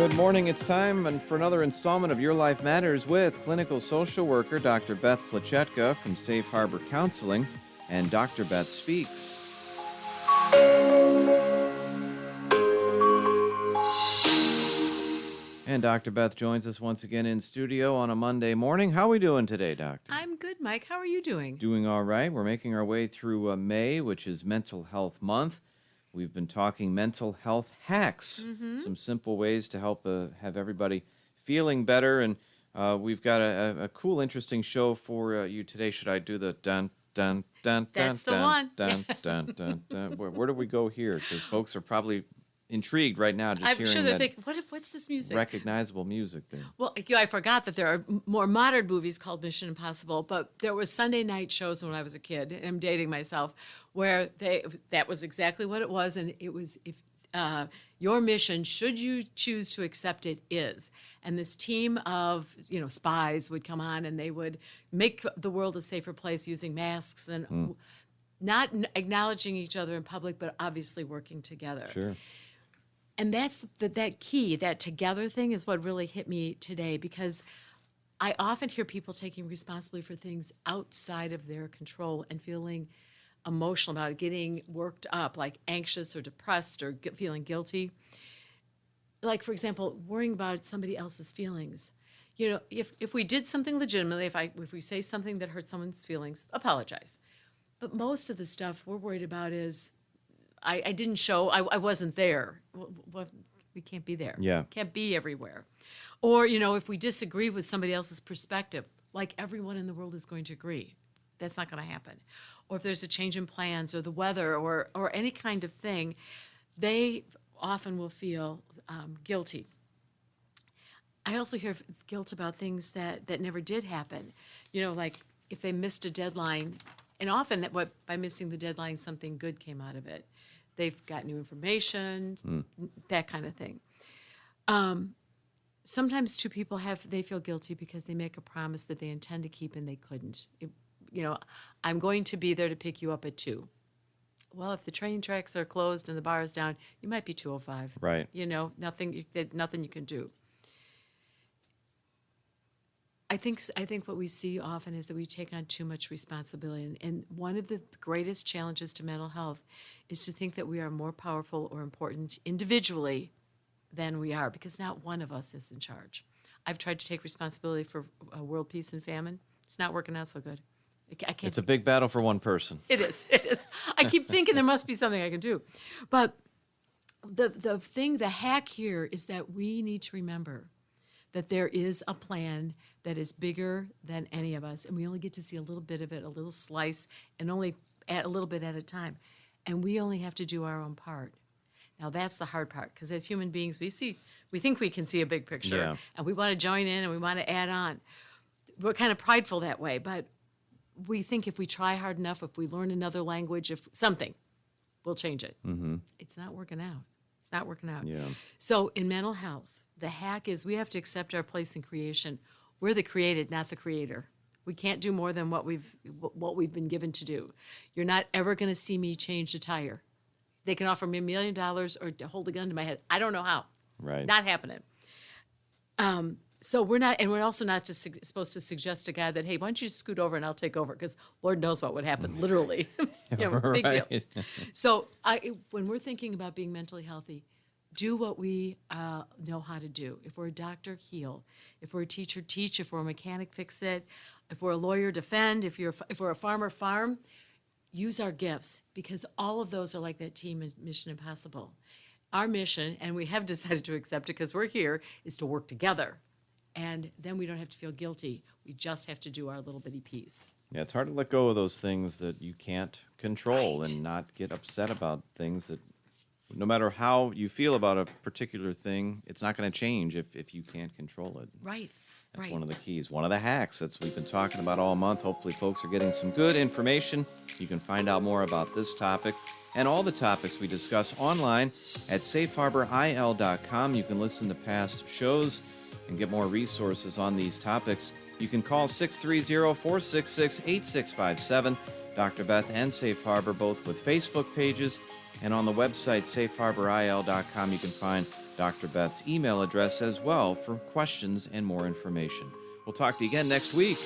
Good morning. It's time for another installment of Your Life Matters with clinical social worker Dr. Beth Plachetka from Safe Harbor Counseling, and Dr. Beth Speaks. And Dr. Beth joins us once again in studio on a Monday morning. How are we doing today, Doctor? I'm good, Mike. How are you doing? Doing all right. We're making our way through May, which is Mental Health Month. We've been talking mental health hacks, some simple ways to help have everybody feeling better. And we've got a cool, interesting show for you today. Should I do the dun, dun, dun, That's the dun, one. dun, dun, dun, dun? Where do we go here? Because folks are probably intrigued right now just I'm hearing sure they're that thinking, what's this music? recognizable music there. Well, I forgot that there are more modern movies called Mission Impossible, but there was Sunday night shows when I was a kid, and I'm dating myself, where that was exactly what it was, and it was if your mission, should you choose to accept it, is. And this team of spies would come on, and they would make the world a safer place using masks and not acknowledging each other in public, but obviously working together. Sure. And that's that key, that together thing is what really hit me today, because I often hear people taking responsibility for things outside of their control and feeling emotional about it, getting worked up, like anxious or depressed or feeling guilty. Like, for example, worrying about somebody else's feelings. If we did something legitimately, if we say something that hurts someone's feelings, apologize. But most of the stuff we're worried about is, I didn't show, I wasn't there. Well, we can't be there. Yeah. Can't be everywhere. Or, if we disagree with somebody else's perspective, like everyone in the world is going to agree. That's not going to happen. Or if there's a change in plans or the weather or any kind of thing, they often will feel guilty. I also hear guilt about things that never did happen. Like if they missed a deadline, and often by missing the deadline, something good came out of it. They've got new information, that kind of thing. Sometimes two people they feel guilty because they make a promise that they intend to keep and they couldn't. I'm going to be there to pick you up at 2. Well, if the train tracks are closed and the bar is down, you might be 2:05. Right. Nothing you can do. I think what we see often is that we take on too much responsibility. And one of the greatest challenges to mental health is to think that we are more powerful or important individually than we are, because not one of us is in charge. I've tried to take responsibility for world peace and famine. It's not working out so good. I can't. It's a big battle for one person. It is. I keep thinking there must be something I can do. But the hack here is that we need to remember that there is a plan that is bigger than any of us, and we only get to see a little bit of it, a little slice, and only a little bit at a time. And we only have to do our own part. Now, that's the hard part, because as human beings, we think we can see a big picture, and we want to join in and we want to add on. We're kind of prideful that way, but we think if we try hard enough, if we learn another language, if something, we'll change it. Mm-hmm. It's not working out. It's not working out. Yeah. So in mental health, the hack is we have to accept our place in creation. We're the created, not the creator. We can't do more than what we've been given to do. You're not ever going to see me change a tire. They can offer me $1 million or to hold a gun to my head. I don't know how. Right. Not happening. So we're not, and we're also not just supposed to suggest to God that, hey, why don't you scoot over and I'll take over? Because Lord knows what would happen, literally. Big deal. So when we're thinking about being mentally healthy, do what we know how to do. If we're a doctor, heal. If we're a teacher, teach. If we're a mechanic, fix it. If we're a lawyer, defend. If we're a farmer, farm. Use our gifts, because all of those are like that team in Mission Impossible. Our mission, and we have decided to accept it because we're here, is to work together. And then we don't have to feel guilty. We just have to do our little bitty piece. Yeah, it's hard to let go of those things that you can't control, Right. and not get upset about things that, no matter how you feel about a particular thing, it's not going to change if you can't control it. Right. That's right. one of the keys, one of the hacks that we've been talking about all month. Hopefully folks are getting some good information. You can find out more about this topic and all the topics we discuss online at safeharboril.com. You can listen to past shows and get more resources on these topics. You can call 630-466-8657. Dr. Beth and Safe Harbor, both with Facebook pages, and on the website safeharboril.com, you can find Dr. Beth's email address as well for questions and more information. We'll talk to you again next week.